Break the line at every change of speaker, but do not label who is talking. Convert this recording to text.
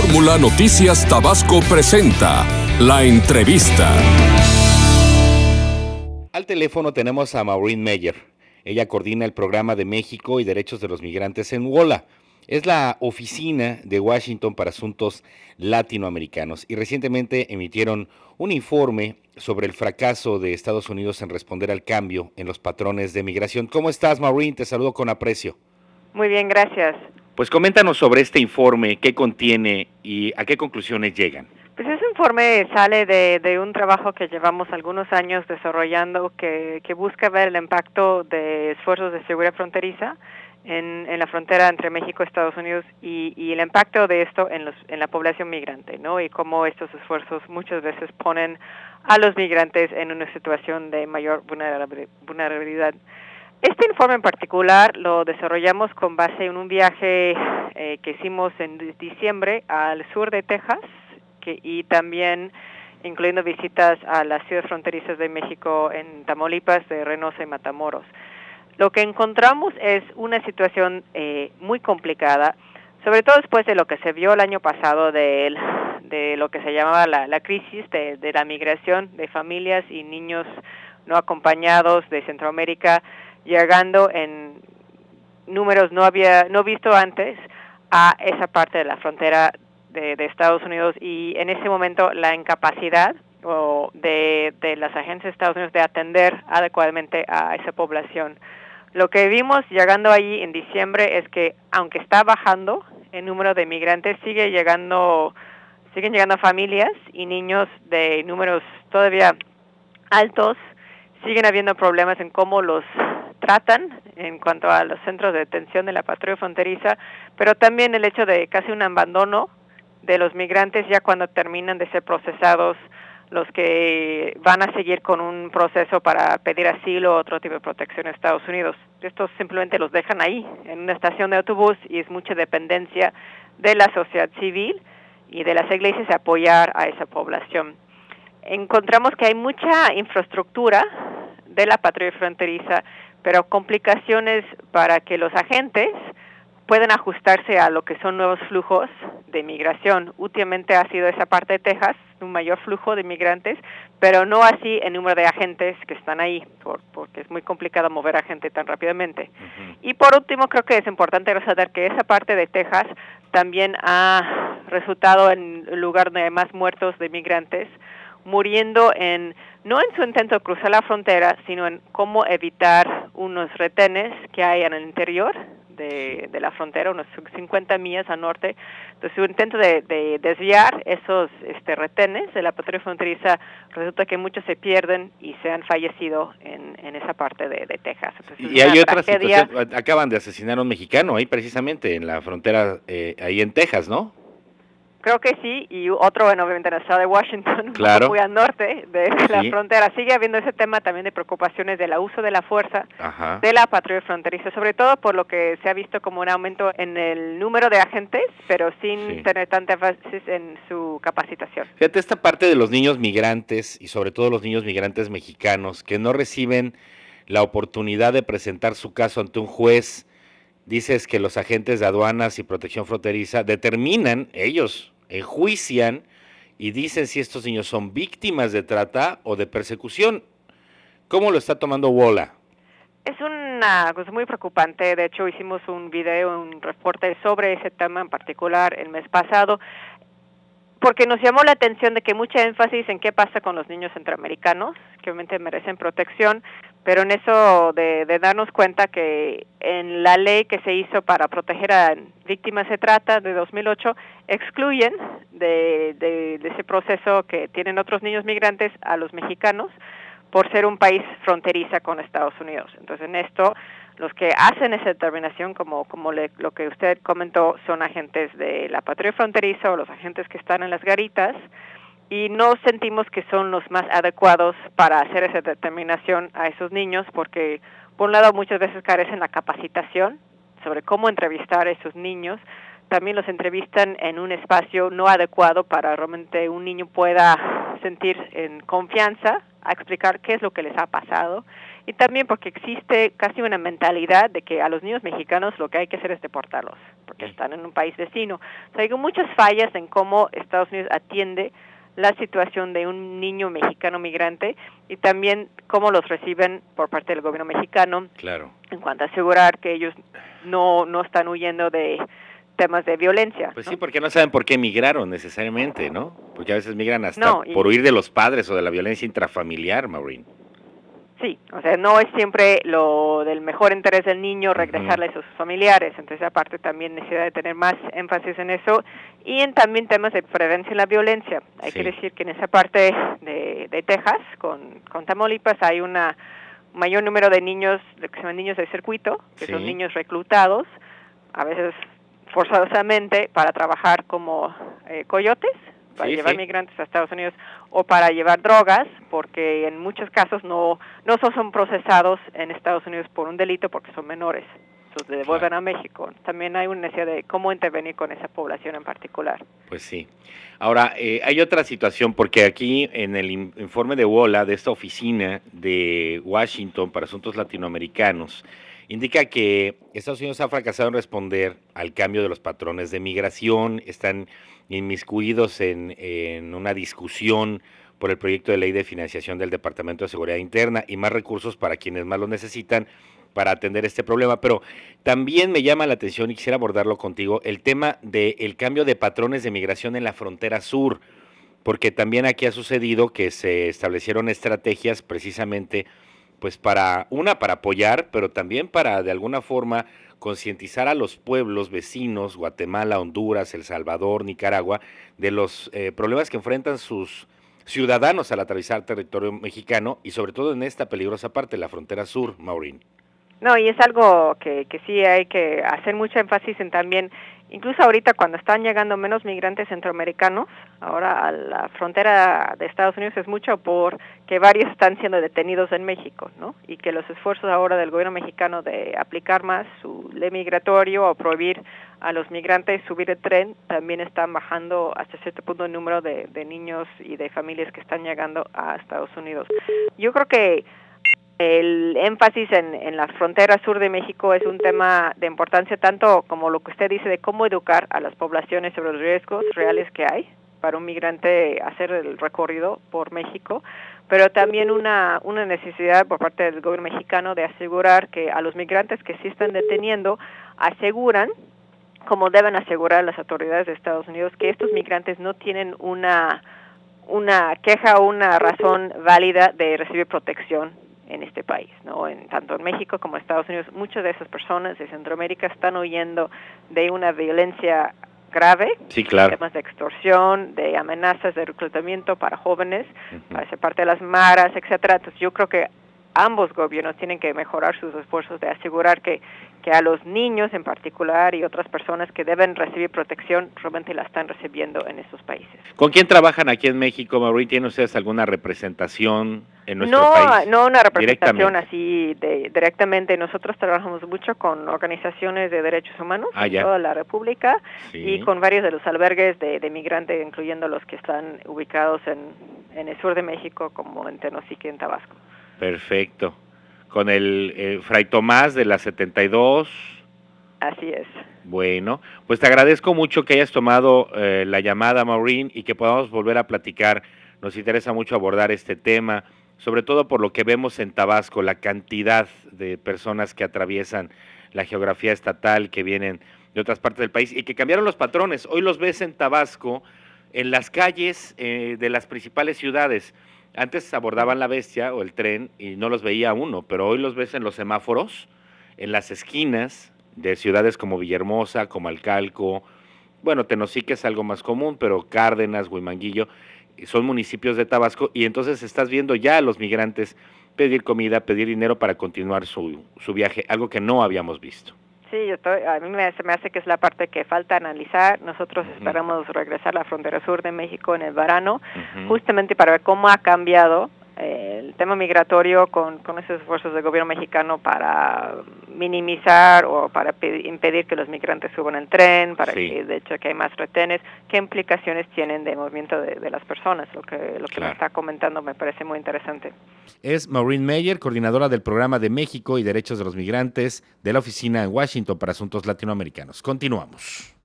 Fórmula Noticias Tabasco presenta La Entrevista.
Al teléfono tenemos a Maureen Meyer. Ella coordina el programa de México y Derechos de los Migrantes en WOLA. Es la oficina de Washington para asuntos latinoamericanos y recientemente emitieron un informe sobre el fracaso de Estados Unidos en responder al cambio en los patrones de migración. ¿Cómo estás, Maureen? Te saludo con aprecio.
Muy bien, gracias.
Pues coméntanos sobre este informe, qué contiene y a qué conclusiones llegan.
Pues ese informe sale de un trabajo que llevamos algunos años desarrollando que busca ver el impacto de esfuerzos de seguridad fronteriza en la frontera entre México y Estados Unidos y el impacto de esto en la población migrante, ¿no? Y cómo estos esfuerzos muchas veces ponen a los migrantes en una situación de mayor vulnerabilidad. Este informe en particular lo desarrollamos con base en un viaje que hicimos en diciembre al sur de Texas y también incluyendo visitas a las ciudades fronterizas de México en Tamaulipas, de Reynosa y Matamoros. Lo que encontramos es una situación muy complicada, sobre todo después de lo que se vio el año pasado de lo que se llamaba la crisis de la migración de familias y niños no acompañados de Centroamérica, llegando en números no visto antes a esa parte de la frontera de Estados Unidos, y en ese momento la incapacidad de las agencias de Estados Unidos de atender adecuadamente a esa población. Lo que vimos llegando allí en diciembre es que aunque está bajando el número de migrantes, siguen llegando familias y niños de números todavía altos. Siguen habiendo problemas en cómo los tratan en cuanto a los centros de detención de la patrulla fronteriza, pero también el hecho de casi un abandono de los migrantes ya cuando terminan de ser procesados, los que van a seguir con un proceso para pedir asilo o otro tipo de protección en Estados Unidos. Estos simplemente los dejan ahí, en una estación de autobús, y es mucha dependencia de la sociedad civil y de las iglesias de apoyar a esa población. Encontramos que hay mucha infraestructura de la patrulla fronteriza, pero complicaciones para que los agentes puedan ajustarse a lo que son nuevos flujos de migración. Últimamente ha sido esa parte de Texas un mayor flujo de migrantes, pero no así el número de agentes que están ahí, porque es muy complicado mover a gente tan rápidamente. Uh-huh. Y por último, creo que es importante resaltar que esa parte de Texas también ha resultado en el lugar de más muertos de migrantes, muriendo no en su intento de cruzar la frontera, sino en cómo evitar unos retenes que hay en el interior de la frontera, unos 50 millas al norte. Entonces, su intento de desviar esos retenes de la patrulla fronteriza, resulta que muchos se pierden y se han fallecido en esa parte de Texas. Entonces,
y hay otra situación, acaban de asesinar a un mexicano ahí precisamente en la frontera, ahí en Texas, ¿no?
Creo que sí, y otro, obviamente en el estado de Washington,
claro,
muy al norte de la frontera. Sigue habiendo ese tema también de preocupaciones del uso de la fuerza
Ajá.
de la patrulla fronteriza, sobre todo por lo que se ha visto como un aumento en el número de agentes, pero sin tener tanta énfasis en su capacitación.
Fíjate, esta parte de los niños migrantes, y sobre todo los niños migrantes mexicanos, que no reciben la oportunidad de presentar su caso ante un juez. Dices que los agentes de aduanas y protección fronteriza determinan, ellos enjuician y dicen si estos niños son víctimas de trata o de persecución. ¿Cómo lo está tomando WOLA?
Es una cosa muy preocupante. De hecho, hicimos un reporte sobre ese tema en particular el mes pasado, porque nos llamó la atención de que mucha énfasis en qué pasa con los niños centroamericanos, que obviamente merecen protección, pero en eso de darnos cuenta que en la ley que se hizo para proteger a víctimas de trata de 2008, excluyen de ese proceso que tienen otros niños migrantes a los mexicanos por ser un país fronteriza con Estados Unidos. Entonces, en esto, los que hacen esa determinación, como lo que usted comentó, son agentes de la patrulla fronteriza o los agentes que están en las garitas, y no sentimos que son los más adecuados para hacer esa determinación a esos niños, porque por un lado muchas veces carecen la capacitación sobre cómo entrevistar a esos niños. También los entrevistan en un espacio no adecuado para realmente un niño pueda sentir en confianza a explicar qué es lo que les ha pasado, y también porque existe casi una mentalidad de que a los niños mexicanos lo que hay que hacer es deportarlos, porque están en un país vecino. O sea, hay muchas fallas en cómo Estados Unidos atiende la situación de un niño mexicano migrante y también cómo los reciben por parte del gobierno mexicano.
Claro.
En cuanto a asegurar que ellos no están huyendo de temas de violencia.
Pues
¿no?
sí, porque no saben por qué migraron necesariamente, ¿no? Porque a veces migran hasta
No,
por huir de los padres o de la violencia intrafamiliar, Maureen.
Sí, o sea, no es siempre lo del mejor interés del niño regresarles a sus familiares, entonces aparte también necesidad de tener más énfasis en eso y en también temas de prevención de la violencia. Hay que decir que en esa parte de Texas, con Tamaulipas, hay una mayor número de niños, que se llaman niños de circuito, que son niños reclutados, a veces forzadosamente para trabajar como coyotes, para llevar migrantes a Estados Unidos o para llevar drogas, porque en muchos casos no son procesados en Estados Unidos por un delito porque son menores, los devuelven a México. También hay una necesidad de cómo intervenir con esa población en particular.
Pues sí. Ahora, hay otra situación, porque aquí en el informe de WOLA, de esta oficina de Washington para asuntos latinoamericanos, indica que Estados Unidos ha fracasado en responder al cambio de los patrones de migración, están inmiscuidos en una discusión por el proyecto de ley de financiación del Departamento de Seguridad Interna y más recursos para quienes más lo necesitan para atender este problema, pero también me llama la atención y quisiera abordarlo contigo, el tema del cambio de patrones de migración en la frontera sur, porque también aquí ha sucedido que se establecieron estrategias precisamente pues para apoyar, pero también para de alguna forma concientizar a los pueblos vecinos, Guatemala, Honduras, El Salvador, Nicaragua, de los problemas que enfrentan sus ciudadanos al atravesar territorio mexicano y sobre todo en esta peligrosa parte, la frontera sur, Maureen.
No, y es algo que sí hay que hacer mucho énfasis en también, incluso ahorita cuando están llegando menos migrantes centroamericanos, ahora a la frontera de Estados Unidos es mucho porque varios están siendo detenidos en México, ¿no? Y que los esfuerzos ahora del gobierno mexicano de aplicar más su ley migratoria o prohibir a los migrantes subir el tren, también están bajando hasta cierto punto el número de niños y de familias que están llegando a Estados Unidos. Yo creo que el énfasis en la frontera sur de México es un tema de importancia tanto como lo que usted dice de cómo educar a las poblaciones sobre los riesgos reales que hay para un migrante hacer el recorrido por México, pero también una necesidad por parte del gobierno mexicano de asegurar que a los migrantes que sí están deteniendo aseguran, como deben asegurar las autoridades de Estados Unidos, que estos migrantes no tienen una queja o una razón válida de recibir protección en este país, ¿no? Tanto en México como en Estados Unidos, muchas de esas personas de Centroamérica están huyendo de una violencia grave, temas de extorsión, de amenazas de reclutamiento para jóvenes, para ser parte de las maras, etcétera. Entonces yo creo que ambos gobiernos tienen que mejorar sus esfuerzos de asegurar que a los niños en particular y otras personas que deben recibir protección realmente la están recibiendo en estos países.
¿Con quién trabajan aquí en México, Maureen? ¿Tienen ustedes alguna representación en nuestro país?
No una representación así directamente. Nosotros trabajamos mucho con organizaciones de derechos humanos en toda la República y con varios de los albergues de migrantes, incluyendo los que están ubicados en el sur de México, como en Tenosique, en Tabasco.
Perfecto. Con el Fray Tomás de la 72.
Así es.
Bueno, pues te agradezco mucho que hayas tomado la llamada, Maureen, y que podamos volver a platicar. Nos interesa mucho abordar este tema, sobre todo por lo que vemos en Tabasco, la cantidad de personas que atraviesan la geografía estatal, que vienen de otras partes del país y que cambiaron los patrones. Hoy los ves en Tabasco, en las calles de las principales ciudades. Antes abordaban la bestia o el tren y no los veía uno, pero hoy los ves en los semáforos, en las esquinas de ciudades como Villahermosa, Comalcalco, bueno, Tenosique es algo más común, pero Cárdenas, Huimanguillo, son municipios de Tabasco y entonces estás viendo ya a los migrantes pedir comida, pedir dinero para continuar su viaje, algo que no habíamos visto.
Sí, a mí se me hace que es la parte que falta analizar. Nosotros esperamos regresar a la frontera sur de México en el verano, justamente para ver cómo ha cambiado el tema migratorio con esos esfuerzos del gobierno mexicano para minimizar o para impedir que los migrantes suban el tren, para que de hecho que hay más retenes, qué implicaciones tienen de movimiento de las personas. Lo que me está comentando me parece muy interesante.
Es Maureen Meyer, coordinadora del Programa de México y Derechos de los Migrantes de la Oficina en Washington para Asuntos Latinoamericanos. Continuamos.